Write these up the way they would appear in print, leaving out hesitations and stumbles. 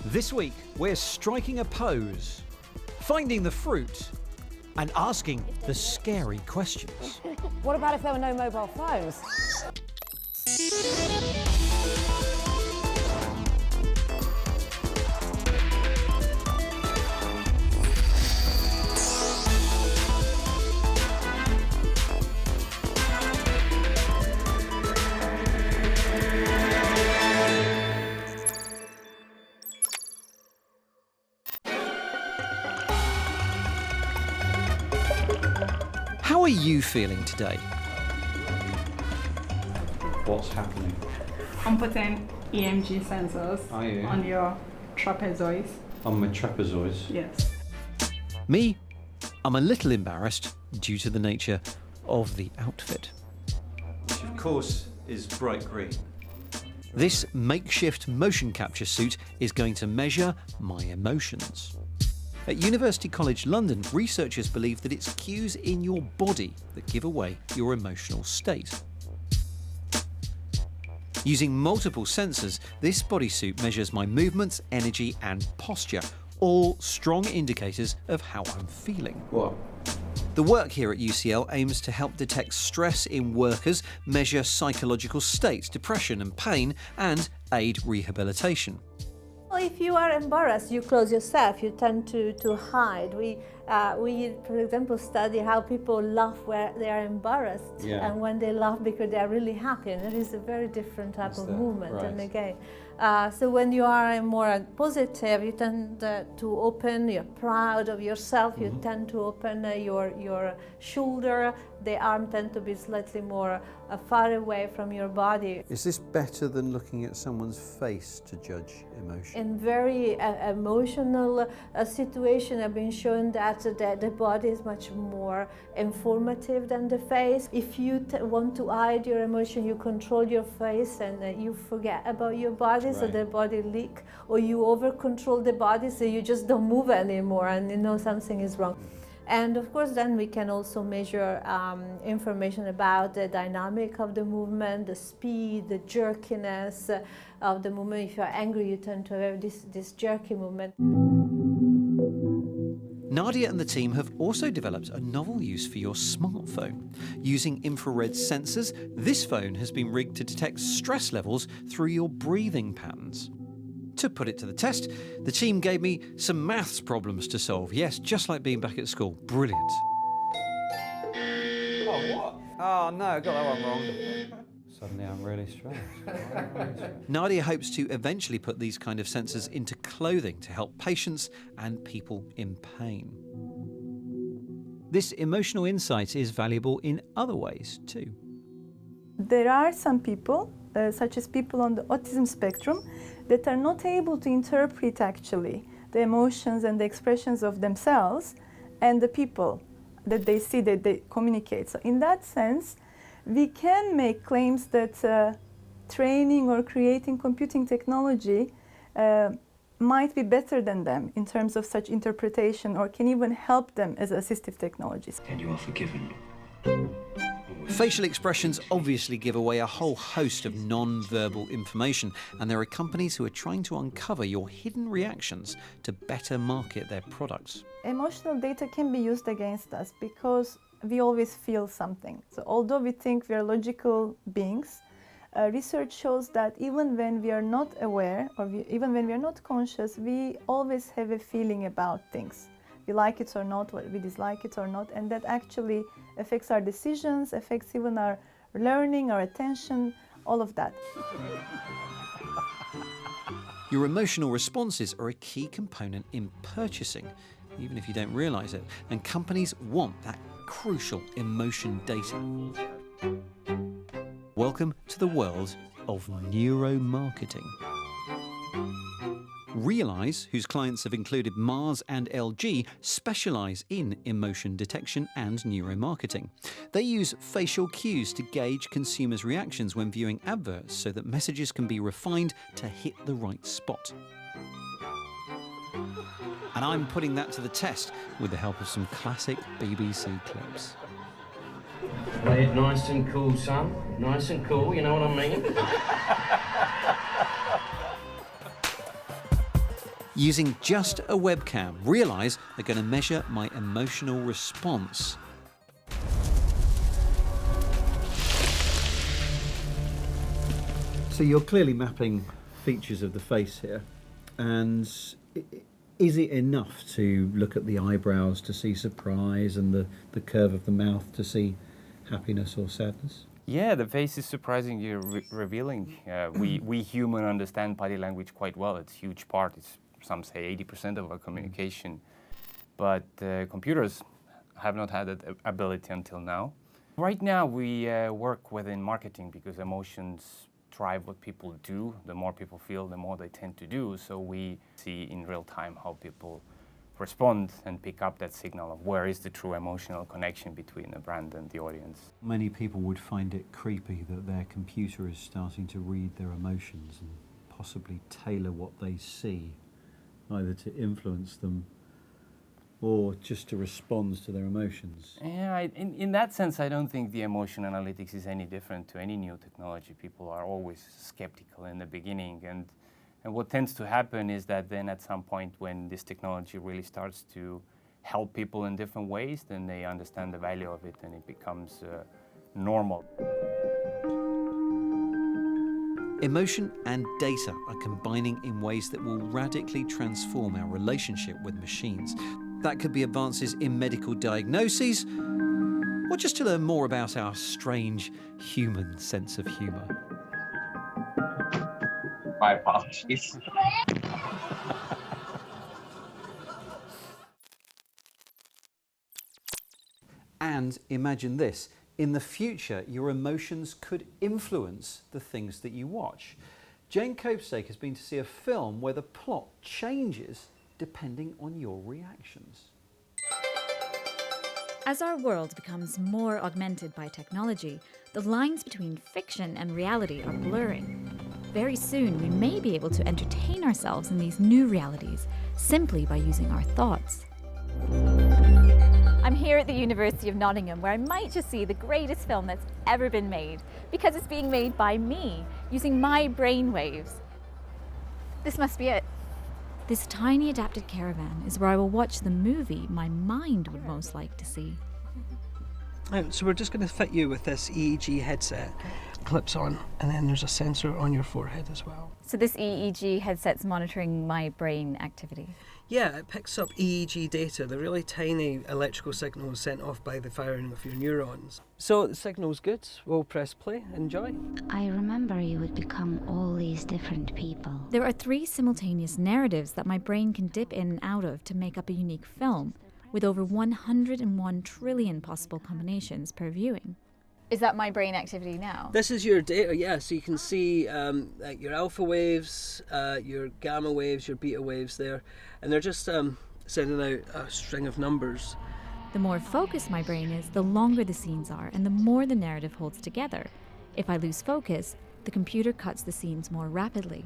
This week, we're striking a pose, finding the fruit, and asking the scary questions. What about if there were no mobile phones? How are you feeling today? What's happening? I'm putting EMG sensors on your trapezoids. On my trapezoids? Yes. Me? I'm a little embarrassed due to the nature of the outfit. Which of course is bright green. This makeshift motion capture suit is going to measure my emotions. At University College London, researchers believe that it's cues in your body that give away your emotional state. Using multiple sensors, this bodysuit measures my movements, energy and posture, all strong indicators of how I'm feeling. What? The work here at UCL aims to help detect stress in workers, measure psychological states, depression and pain, and aid rehabilitation. Well, if you are embarrassed, you close yourself, you tend to hide. We, for example, study how people laugh where they are embarrassed and when they laugh because they are really happy. And it is a very different type of movement. Right. And again, so when you are more positive, you tend to open, you're proud of yourself, you tend to open your shoulder, the arm tend to be slightly more far away from your body. Is this better than looking at someone's face to judge emotion? In very emotional situation, I've been shown that the body is much more informative than the face. If you want to hide your emotion, you control your face and you forget about your body, so the body leak, or you over control the body, so you just don't move anymore and you know something is wrong. And of course, then we can also measure information about the dynamic of the movement, the speed, the jerkiness of the movement. If you're angry, you tend to have this jerky movement. Nadia and the team have also developed a novel use for your smartphone. Using infrared sensors, this phone has been rigged to detect stress levels through your breathing patterns. To put it to the test, the team gave me some maths problems to solve. Yes, just like being back at school. Brilliant. Oh, what? Oh no, I got that one wrong. Suddenly I'm really stressed. Nadia hopes to eventually put these kind of sensors into clothing to help patients and people in pain. This emotional insight is valuable in other ways too. There are some people, such as people on the autism spectrum, that are not able to interpret actually the emotions and the expressions of themselves and the people that they see, that they communicate. So in that sense, we can make claims that training or creating computing technology might be better than them in terms of such interpretation, or can even help them as assistive technologies. And you are forgiven. Facial expressions obviously give away a whole host of non-verbal information, and there are companies who are trying to uncover your hidden reactions to better market their products. Emotional data can be used against us because we always feel something. So although we think we are logical beings, research shows that even when we are not aware, or even when we are not conscious, we always have a feeling about things. We like it or not, we dislike it or not, and that actually affects our decisions, affects even our learning, our attention, all of that. Your emotional responses are a key component in purchasing, even if you don't realize it, and companies want that crucial emotion data. Welcome to the world of neuromarketing. Realize, whose clients have included Mars and LG, specialise in emotion detection and neuromarketing. They use facial cues to gauge consumers' reactions when viewing adverts so that messages can be refined to hit the right spot. And I'm putting that to the test with the help of some classic BBC clips. Play it nice and cool, son. Nice and cool, you know what I mean? Using just a webcam, realise they're going to measure my emotional response. So you're clearly mapping features of the face here, and is it enough to look at the eyebrows to see surprise and the curve of the mouth to see happiness or sadness? Yeah, the face is surprisingly revealing. We human understand body language quite well. It's a huge part. It's, some say 80% of our communication. But computers have not had that ability until now. Right now we work within marketing because emotions drive what people do. The more people feel, the more they tend to do. So we see in real time how people respond and pick up that signal of where is the true emotional connection between the brand and the audience. Many people would find it creepy that their computer is starting to read their emotions and possibly tailor what they see, either to influence them or just to respond to their emotions. Yeah, in that sense, I don't think the emotion analytics is any different to any new technology. People are always skeptical in the beginning, and what tends to happen is that then at some point when this technology really starts to help people in different ways, then they understand the value of it and it becomes normal. Emotion and data are combining in ways that will radically transform our relationship with machines. That could be advances in medical diagnoses, or just to learn more about our strange human sense of humour. My apologies. And imagine this. In the future, your emotions could influence the things that you watch. Jane Copestake has been to see a film where the plot changes depending on your reactions. As our world becomes more augmented by technology, the lines between fiction and reality are blurring. Very soon, we may be able to entertain ourselves in these new realities simply by using our thoughts. I'm here at the University of Nottingham, where I might just see the greatest film that's ever been made, because it's being made by me, using my brain waves. This must be it. This tiny adapted caravan is where I will watch the movie my mind would most like to see. So we're just going to fit you with this EEG headset. Clips on, and then there's a sensor on your forehead as well. So this EEG headset's monitoring my brain activity? Yeah, it picks up EEG data, the really tiny electrical signals sent off by the firing of your neurons. So the signal's good, we'll press play, enjoy. I remember you would become all these different people. There are 3 simultaneous narratives that my brain can dip in and out of to make up a unique film, with over 101 trillion possible combinations per viewing. Is that my brain activity now? This is your data, yeah, so you can see your alpha waves, your gamma waves, your beta waves there, and they're just sending out a string of numbers. The more focused my brain is, the longer the scenes are, and the more the narrative holds together. If I lose focus, the computer cuts the scenes more rapidly.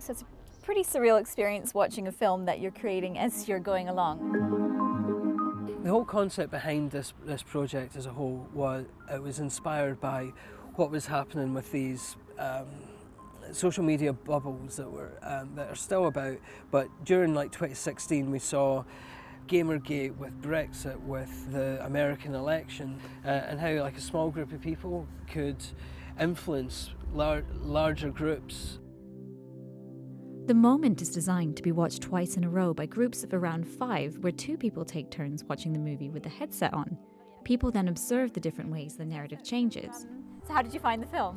So it's a pretty surreal experience watching a film that you're creating as you're going along. The whole concept behind this project as a whole was inspired by what was happening with these social media bubbles that are still about. But during like 2016, we saw Gamergate with Brexit, with the American election, and how like a small group of people could influence larger groups. The moment is designed to be watched twice in a row by groups of around 5, where 2 people take turns watching the movie with the headset on. People then observe the different ways the narrative changes. So how did you find the film?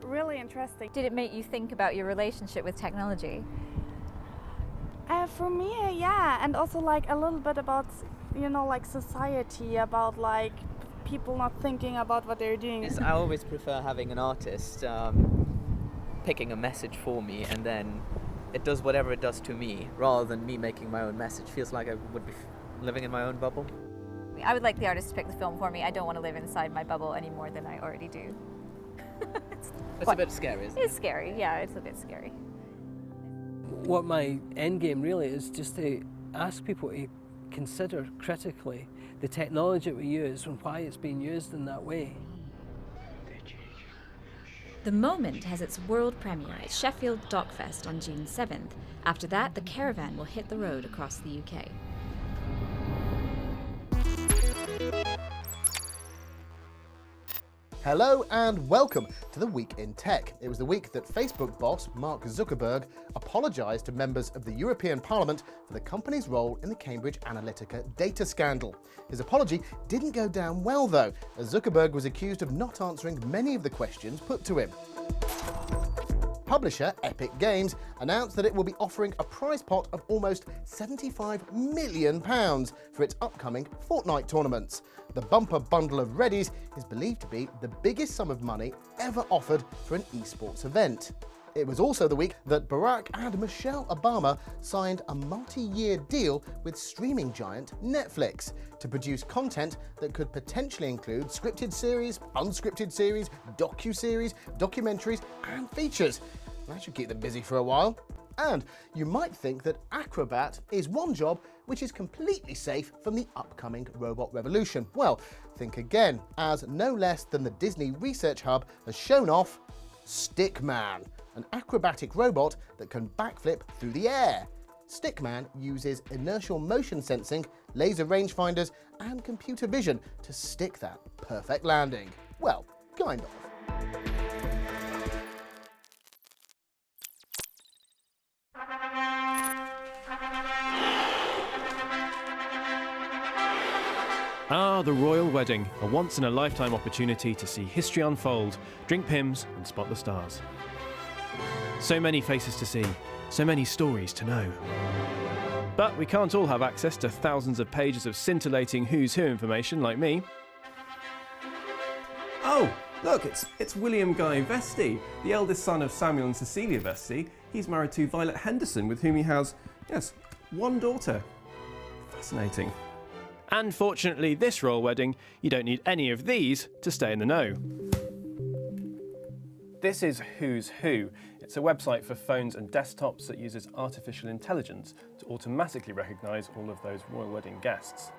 Really interesting. Did it make you think about your relationship with technology? For me, yeah, and also like a little bit about, like society, about like people not thinking about what they're doing. I always prefer having an artist picking a message for me, and then it does whatever it does to me, rather than me making my own message. Feels like I would be living in my own bubble. I would like the artist to pick the film for me. I don't want to live inside my bubble any more than I already do. It's a bit scary, isn't it? It's scary, yeah, it's a bit scary. What my end game really is just to ask people to consider critically the technology we use and why it's being used in that way. The Moment has its world premiere at Sheffield Dockfest on June 7th. After that, the caravan will hit the road across the UK. Hello and welcome to the Week in Tech. It was the week that Facebook boss Mark Zuckerberg apologised to members of the European Parliament for the company's role in the Cambridge Analytica data scandal. His apology didn't go down well though, as Zuckerberg was accused of not answering many of the questions put to him. Publisher Epic Games announced that it will be offering a prize pot of almost £75 million for its upcoming Fortnite tournaments. The bumper bundle of readies is believed to be the biggest sum of money ever offered for an esports event. It was also the week that Barack and Michelle Obama signed a multi-year deal with streaming giant Netflix to produce content that could potentially include scripted series, unscripted series, docu-series, documentaries and features. That should keep them busy for a while. And you might think that Acrobat is one job which is completely safe from the upcoming robot revolution. Well, think again, as no less than the Disney Research Hub has shown off Stickman, an acrobatic robot that can backflip through the air. Stickman uses inertial motion sensing, laser rangefinders and computer vision to stick that perfect landing. Well, kind of. Ah, the royal wedding, a once-in-a-lifetime opportunity to see history unfold, drink Pimm's and spot the stars. So many faces to see, so many stories to know. But we can't all have access to thousands of pages of scintillating who's who information like me. Oh, look, it's William Guy Vesti, the eldest son of Samuel and Cecilia Vesti. He's married to Violet Henderson, with whom he has, yes, one daughter. Fascinating. And fortunately, this royal wedding, you don't need any of these to stay in the know. This is Who's Who. It's a website for phones and desktops that uses artificial intelligence to automatically recognise all of those royal wedding guests.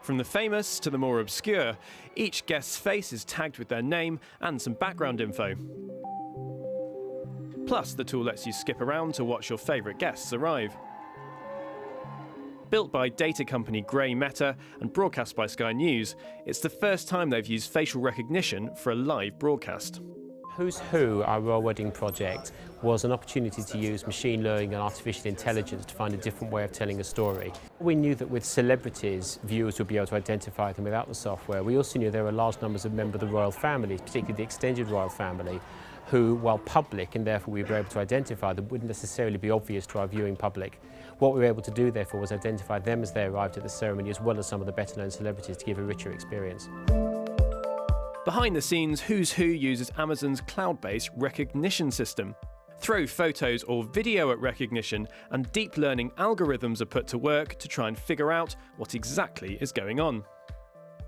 From the famous to the more obscure, each guest's face is tagged with their name and some background info. Plus, the tool lets you skip around to watch your favourite guests arrive. Built by data company Grey Meta and broadcast by Sky News, it's the first time they've used facial recognition for a live broadcast. Who's Who, our royal wedding project, was an opportunity to use machine learning and artificial intelligence to find a different way of telling a story. We knew that with celebrities, viewers would be able to identify them without the software. We also knew there were large numbers of members of the royal family, particularly the extended royal family, who, while public and therefore we were able to identify them, wouldn't necessarily be obvious to our viewing public. What we were able to do, therefore, was identify them as they arrived at the ceremony, as well as some of the better-known celebrities, to give a richer experience. Behind the scenes, Who's Who uses Amazon's cloud-based recognition system. Throw photos or video at recognition, and deep learning algorithms are put to work to try and figure out what exactly is going on.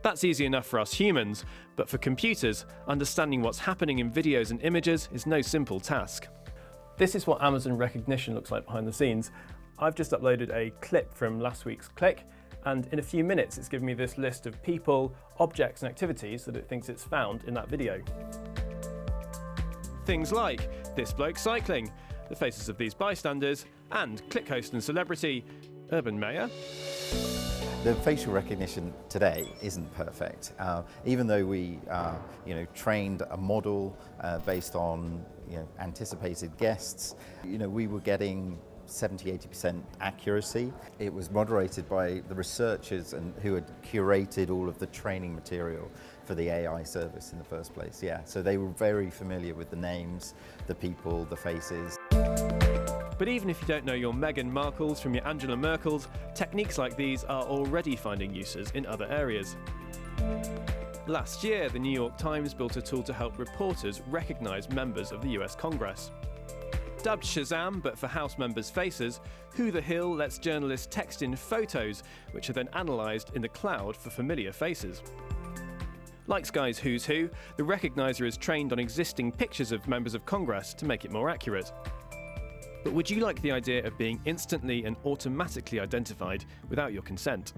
That's easy enough for us humans, but for computers, understanding what's happening in videos and images is no simple task. This is what Amazon recognition looks like behind the scenes. I've just uploaded a clip from last week's Click, and in a few minutes it's given me this list of people, objects and activities that it thinks it's found in that video. Things like this bloke cycling, the faces of these bystanders, and Click host and celebrity, Urban Mayor. The facial recognition today isn't perfect. Even though we trained a model based on anticipated guests, we were getting 70–80% accuracy. It was moderated by the researchers and who had curated all of the training material for the AI service in the first place. Yeah, so they were very familiar with the names, the people, the faces. But even if you don't know your Meghan Markles from your Angela Merkels, techniques like these are already finding uses in other areas. Last year, the New York Times built a tool to help reporters recognise members of the US Congress. Dubbed Shazam, but for House members' faces, Who the Hill lets journalists text in photos, which are then analysed in the cloud for familiar faces. Like Sky's Who's Who, the recogniser is trained on existing pictures of members of Congress to make it more accurate. But would you like the idea of being instantly and automatically identified without your consent?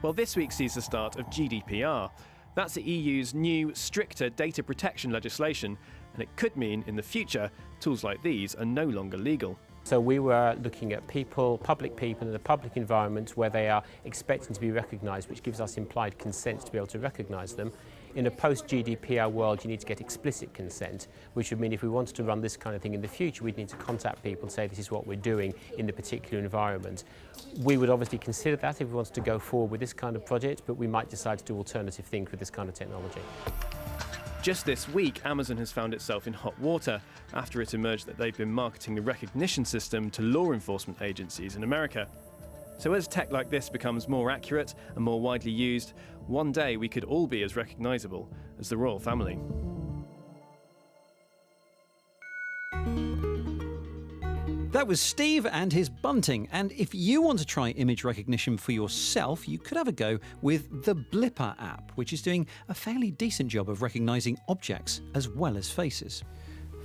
Well, this week sees the start of Gdpr. That's the EU's new, stricter data protection legislation, and it could mean in the future tools like these are no longer legal. So we were looking at people, public people in a public environment where they are expecting to be recognised, which gives us implied consent to be able to recognise them. In a post-GDPR world, you need to get explicit consent, which would mean if we wanted to run this kind of thing in the future, we'd need to contact people and say this is what we're doing in the particular environment. We would obviously consider that if we wanted to go forward with this kind of project, but we might decide to do alternative things with this kind of technology. Just this week, Amazon has found itself in hot water after it emerged that they've been marketing the recognition system to law enforcement agencies in America. So as tech like this becomes more accurate and more widely used, one day we could all be as recognisable as the royal family. That was Steve and his bunting, and if you want to try image recognition for yourself, you could have a go with the Blipper app, which is doing a fairly decent job of recognising objects as well as faces.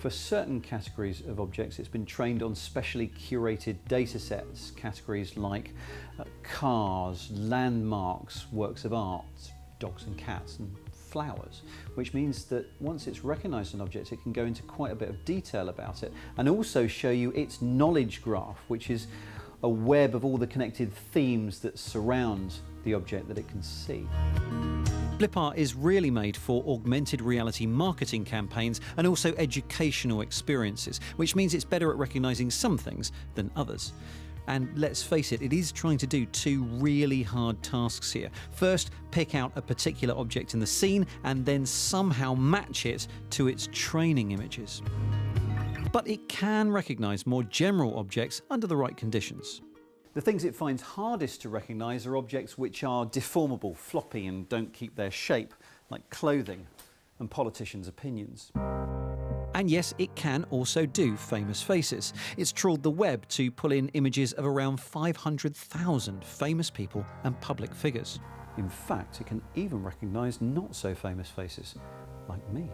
For certain categories of objects, it's been trained on specially curated data sets, categories like cars, landmarks, works of art, dogs and cats, and flowers, which means that once it's recognised an object, it can go into quite a bit of detail about it and also show you its knowledge graph, which is a web of all the connected themes that surround the object that it can see. Blipper is really made for augmented reality marketing campaigns and also educational experiences, which means it's better at recognising some things than others. And let's face it, it is trying to do two really hard tasks here. First, pick out a particular object in the scene and then somehow match it to its training images. But it can recognise more general objects under the right conditions. The things it finds hardest to recognise are objects which are deformable, floppy, and don't keep their shape, like clothing and politicians' opinions. And yes, it can also do famous faces. It's trawled the web to pull in images of around 500,000 famous people and public figures. In fact, it can even recognise not so famous faces, like me.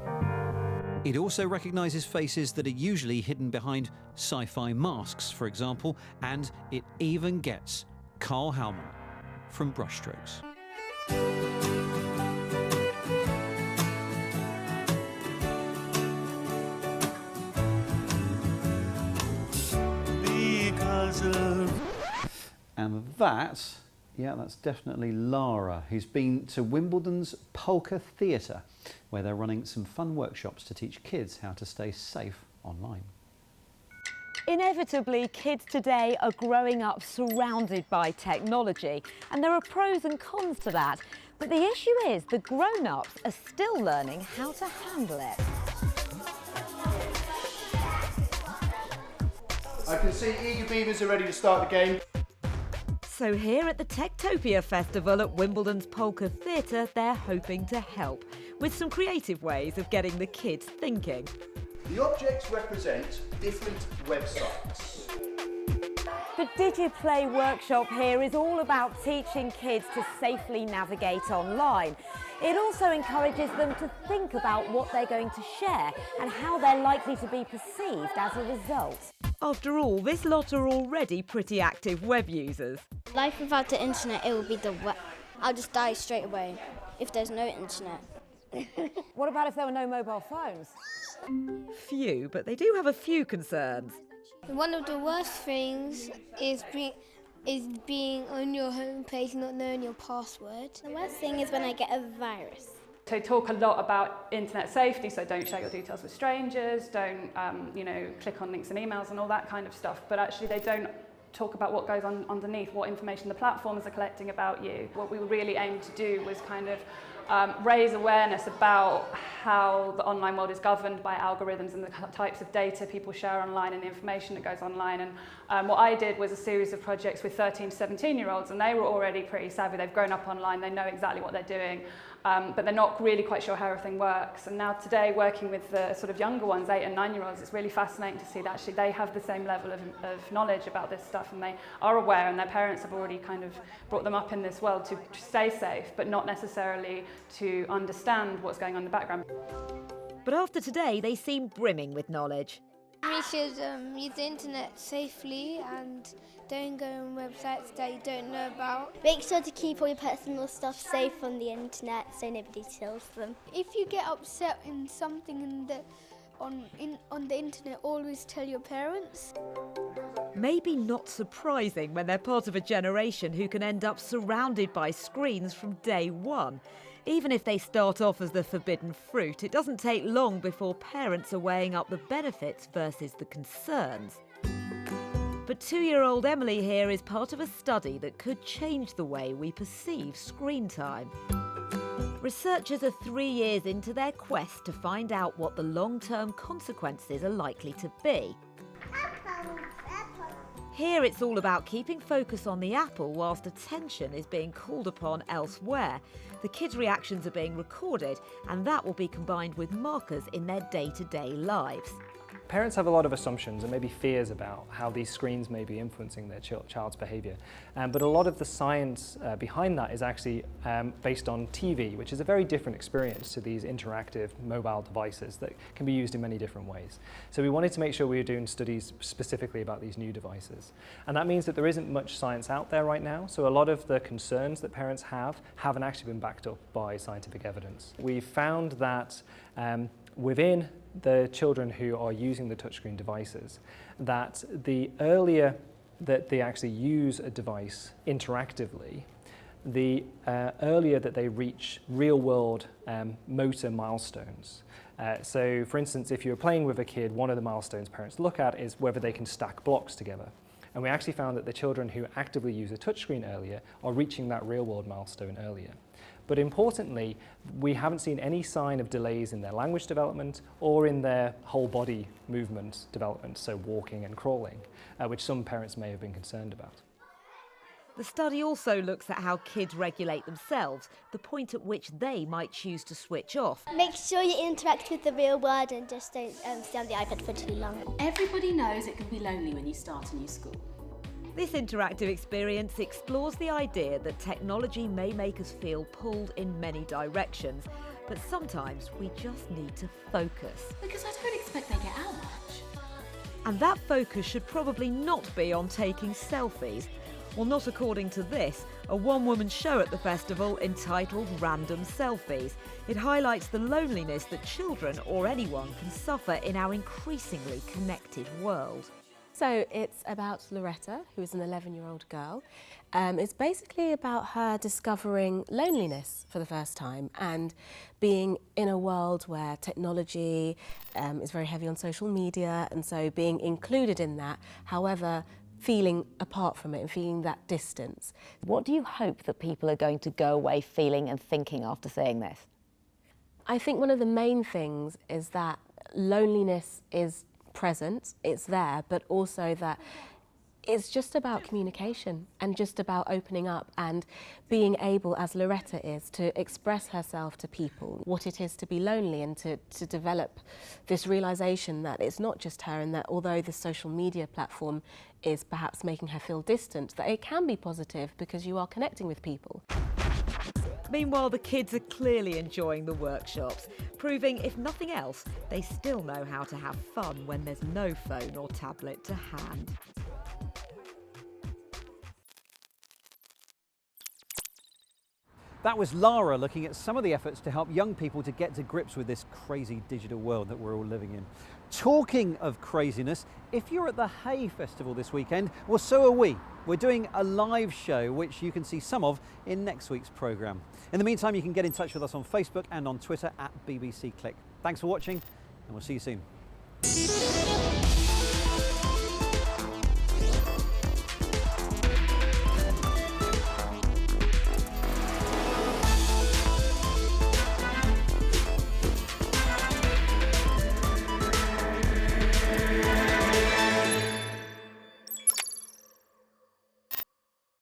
It also recognises faces that are usually hidden behind sci-fi masks, for example, and it even gets Carl Howman from Brushstrokes. And that's definitely Lara, who's been to Wimbledon's Polka Theatre, where they're running some fun workshops to teach kids how to stay safe online. Inevitably, kids today are growing up surrounded by technology, and there are pros and cons to that. But the issue is the grown-ups are still learning how to handle it. I can see eager beavers are ready to start the game. So here at the Techtopia Festival at Wimbledon's Polka Theatre, they're hoping to help with some creative ways of getting the kids thinking. The objects represent different websites. The DigiPlay workshop here is all about teaching kids to safely navigate online. It also encourages them to think about what they're going to share and how they're likely to be perceived as a result. After all, this lot are already pretty active web users. Life without the internet, it will be the web. I'll just die straight away if there's no internet. What about if there were no mobile phones? Few, but they do have a few concerns. One of the worst things is being on your homepage not knowing your password. The worst thing is when I get a virus. They talk a lot about internet safety, so don't share your details with strangers, don't click on links and emails and all that kind of stuff, but actually they don't talk about what goes on underneath, what information the platforms are collecting about you. What we really aimed to do was kind of raise awareness about how the online world is governed by algorithms and the types of data people share online and the information that goes online. And what I did was a series of projects with 13 to 17-year-olds, and they were already pretty savvy. They've grown up online, they know exactly what they're doing, but they're not really quite sure how everything works. And now today, working with the sort of younger ones, 8 and 9-year-olds, it's really fascinating to see that actually they have the same level of knowledge about this stuff, and they are aware, and their parents have already kind of brought them up in this world to stay safe, but not necessarily to understand what's going on in the background. But after today, they seem brimming with knowledge. We should use the internet safely and don't go on websites that you don't know about. Make sure to keep all your personal stuff safe on the internet so nobody steals them. If you get upset in something on the internet, always tell your parents. Maybe not surprising when they're part of a generation who can end up surrounded by screens from day one. Even if they start off as the forbidden fruit, it doesn't take long before parents are weighing up the benefits versus the concerns. But 2-year-old Emily here is part of a study that could change the way we perceive screen time. Researchers are 3 years into their quest to find out what the long-term consequences are likely to be. Here it's all about keeping focus on the apple whilst attention is being called upon elsewhere. The kids' reactions are being recorded, and that will be combined with markers in their day-to-day lives. Parents have a lot of assumptions and maybe fears about how these screens may be influencing their child's behaviour. But a lot of the science behind that is actually based on TV, which is a very different experience to these interactive mobile devices that can be used in many different ways. So we wanted to make sure we were doing studies specifically about these new devices. And that means that there isn't much science out there right now, so a lot of the concerns that parents haven't actually been backed up by scientific evidence. We found that within the children who are using the touchscreen devices, that the earlier that they actually use a device interactively, the earlier that they reach real-world motor milestones. So, for instance, if you're playing with a kid, one of the milestones parents look at is whether they can stack blocks together. And we actually found that the children who actively use a touchscreen earlier are reaching that real-world milestone earlier. But importantly, we haven't seen any sign of delays in their language development or in their whole body movement development, so walking and crawling, which some parents may have been concerned about. The study also looks at how kids regulate themselves, the point at which they might choose to switch off. Make sure you interact with the real world and just don't stay on the iPad for too long. Everybody knows it can be lonely when you start a new school. This interactive experience explores the idea that technology may make us feel pulled in many directions, but sometimes we just need to focus. Because I don't expect they get out much. And that focus should probably not be on taking selfies. Well, not according to this, a one-woman show at the festival entitled Random Selfies. It highlights the loneliness that children or anyone can suffer in our increasingly connected world. So it's about Loretta, who is an 11-year-old girl. It's basically about her discovering loneliness for the first time and being in a world where technology is very heavy on social media, and so being included in that, however, feeling apart from it and feeling that distance. What do you hope that people are going to go away feeling and thinking after seeing this? I think one of the main things is that loneliness is present, it's there, but also that it's just about communication and just about opening up and being able, as Loretta is, to express herself to people, what it is to be lonely, and to develop this realisation that it's not just her, and that although the social media platform is perhaps making her feel distant, that it can be positive because you are connecting with people. Meanwhile, the kids are clearly enjoying the workshops, proving, if nothing else, they still know how to have fun when there's no phone or tablet to hand. That was Lara looking at some of the efforts to help young people to get to grips with this crazy digital world that we're all living in. Talking of craziness, if you're at the Hay Festival this weekend, well, so are we. We're doing a live show, which you can see some of in next week's programme. In the meantime, you can get in touch with us on Facebook and on Twitter at BBC Click. Thanks for watching, and we'll see you soon.